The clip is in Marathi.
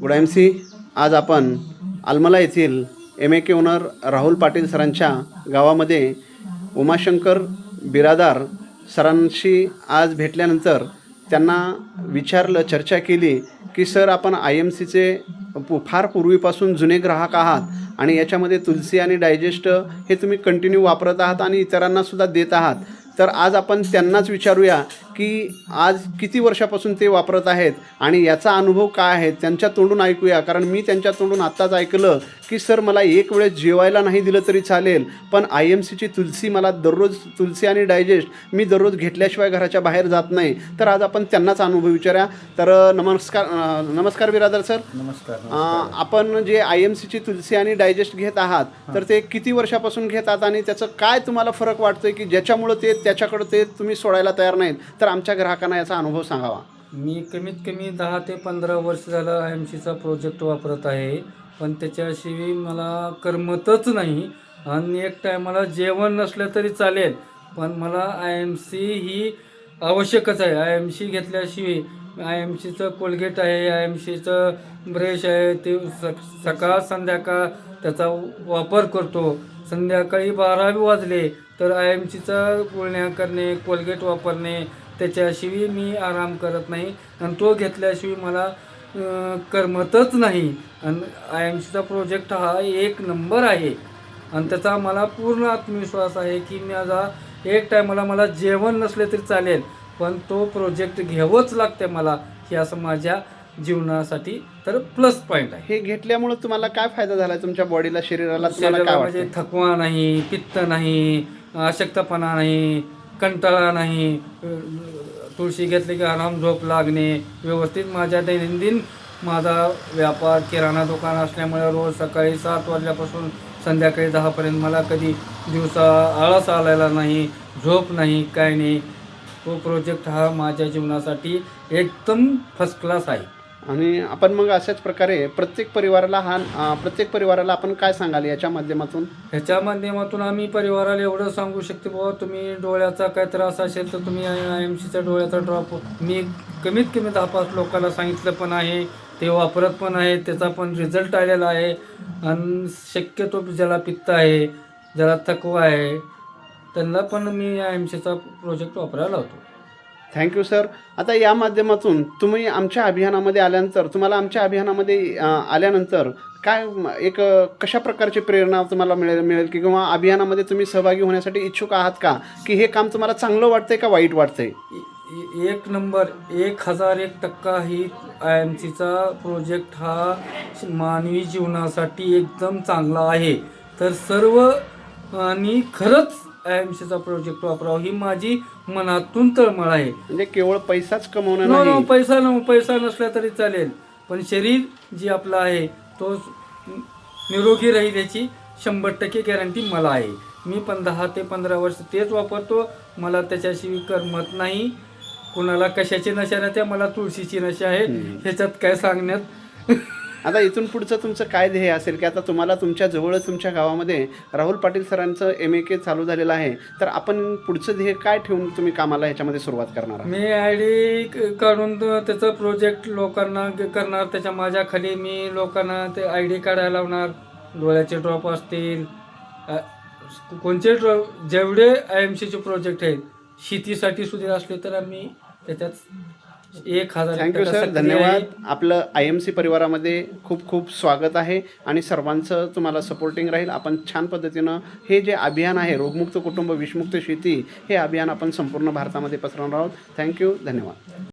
Good M C. आज आपण आलमला येथील MAK ओनर राहुल पाटील सरांच्या गावामध्ये उमाशंकर बिरादार सरांशी आज भेटल्यानंतर त्यांना विचारलं, चर्चा केली की सर, आपण IMCचे फार पूर्वीपासून जुने ग्राहक आहात आणि याच्यामध्ये तुलसी आणि डायजेस्ट हे तुम्ही कंटिन्यू वापरत आहात आणि इतरांनासुद्धा देत आहात. तर आज आपण त्यांनाच विचारूया की आज किती वर्षापासून ते वापरत आहेत आणि याचा अनुभव काय आहे त्यांच्या तोंडून ऐकूया. कारण मी त्यांच्या तोंडून आत्ताच ऐकलं की सर, मला एक वेळेस जेवायला नाही दिलं तरी चालेल, पण IMCची तुलसी मला दररोज, तुलसी आणि डायजेस्ट मी दररोज घेतल्याशिवाय घराच्या बाहेर जात नाही. तर आज आपण त्यांनाच अनुभव विचारूया. तर नमस्कार बिरादर सर. नमस्कार. आपण जे IMCची तुलसी आणि डायजेस्ट घेत आहात तर ते किती वर्षापासून घेतात आणि त्याचं काय तुम्हाला फरक वाटतोय की ज्याच्यामुळं त्याच्याकडं ते तुम्ही सोडायला तयार नाहीत? तर आमच्या ग्राहकांना याचा अनुभव सांगावा. मी कमीत कमी 10 ते 15 वर्ष झालं IMCचा प्रोजेक्ट वापरत आहे, पण त्याच्याशिवाय मला करमतच नाही. आणि एक टायमाला जेवण नसलं तरी चालेल, पण मला IMC ही आवश्यकच आहे. IMC घेतल्याशिवाय IMCचं कोलगेट आहे, IMCचं ब्रश आहे, ते सकाळ संध्याकाळ त्याचा वापर करतो. संध्याकाळी 12 वाजले तर IMCचा गुळण्या करणे, कोलगेट वापरणे, त्याच्याशिवाय मी आराम करत नाही. आणि तो घेतल्याशिवाय मला करमतच नाही. आणि IMCचा प्रोजेक्ट हा एक नंबर आहे आणि त्याचा मला पूर्ण आत्मविश्वास आहे की माझा एक टायमाला मला जेवण नसले तरी चालेल, पण तो प्रोजेक्ट घ्यावंच लागते मला. हे असं माझ्या जीवनासाठी तर प्लस पॉईंट आहे. हे घेतल्यामुळे तुम्हाला काय फायदा झाला तुमच्या बॉडीला, शरीराला? म्हणजे थकवा नाही, पित्त नाही, अशक्तपणा नाही, कंटाळा नाही, तुळशी घेतली की आराम झोप लागणे, व्यवस्थित माझ्या दैनंदिन माझा व्यापार किराणा दुकान असल्यामुळे रोज सकाळी 7 वाजल्यापासून संध्याकाळी 10 पर्यंत मला कधी दिवसा आळस आलेला नाही, झोप नाही, काय नाही. तो प्रोजेक्ट हा माझ्या जीवनासाठी एकदम फर्स्ट क्लास आहे. आणि आपण मग अशाच प्रकारे प्रत्येक परिवाराला आपण काय सांगाल याच्या माध्यमातून? ह्याच्या माध्यमातून आम्ही परिवाराला एवढं सांगू शकतो, बाबा तुम्ही डोळ्याचा काय त्रास असेल तर तुम्ही IMCचा डोळ्याचा ड्रॉप, मी कमीत कमी 10-5 लोकांना सांगितलं पण आहे, ते वापरत पण आहे, त्याचा पण रिझल्ट आलेला आहे. आणि शक्यतो ज्याला पित्त आहे, ज्याला थकवा आहे, त्यांना पण मी IMCचा प्रोजेक्ट वापरायला लावतो. Thank you sir. आता या माध्यमातून तुम्ही आमच्या अभियानामध्ये आल्यानंतर, तुम्हाला आमच्या अभियानामध्ये आल्यानंतर काय एक कशा प्रकारची प्रेरणा तुम्हाला मिळेल की किंवा अभियानामध्ये तुम्ही सहभागी होण्यासाठी इच्छुक आहात का, की हे काम तुम्हाला चांगलं वाटतंय का वाईट वाटतंय? एक नंबर 1001% ही IMCचा प्रोजेक्ट हा मानवी जीवनासाठी एकदम चांगला आहे. तर सर्व आणि खरंच IMCचा प्रोजेक्ट वापरावा ही माझी मनातून तळमळ आहे. म्हणजे केवळ पैसाच कमवणं नाही. पैसा नसला तरी चालेल, पण शरीर जे आपलं आहे तो निरोगी राहील याची 100% गॅरंटी मला आहे. मी पण 10 ते 15 वर्ष तेच वापरतो. मला त्याच्याशिवाय करमत नाही. कुणाला कशाची नशा नाही, मला तुळशीची नशा आहे. ह्याच्यात काय सांगण्यात. आता इथून पुढचं तुमचं काय ध्येय असेल की आता तुम्हाला तुमच्या जवळच तुमच्या गावामध्ये राहुल पाटील सरांचं MAK चालू झालेलं आहे, तर आपण पुढचं ध्येय काय ठेवून तुम्ही कामाला ह्याच्यामध्ये सुरुवात करणार? मी ID काढून त्याचं प्रोजेक्ट लोकांना करणार. त्याच्या माझ्या खाली मी लोकांना ते ID काढायला लावणार. डोळ्याचे ड्रॉप असतील, कोणते ड्रॉप, जेवढे IMCचे प्रोजेक्ट आहेत, शेतीसाठी सुद्धा असले तर आम्ही त्याच्यात 1000. थँक्यू सर, धन्यवाद. आपलं IMC परिवारामध्ये खूप खूप स्वागत आहे आणि सर्वांचं तुम्हाला सपोर्टिंग राहील. आपण छान पद्धतीनं हे जे अभियान आहे, रोगमुक्त कुटुंब विषमुक्त शेती, हे अभियान आपण संपूर्ण भारतामध्ये पसरवणार आहोत. थँक्यू, धन्यवाद.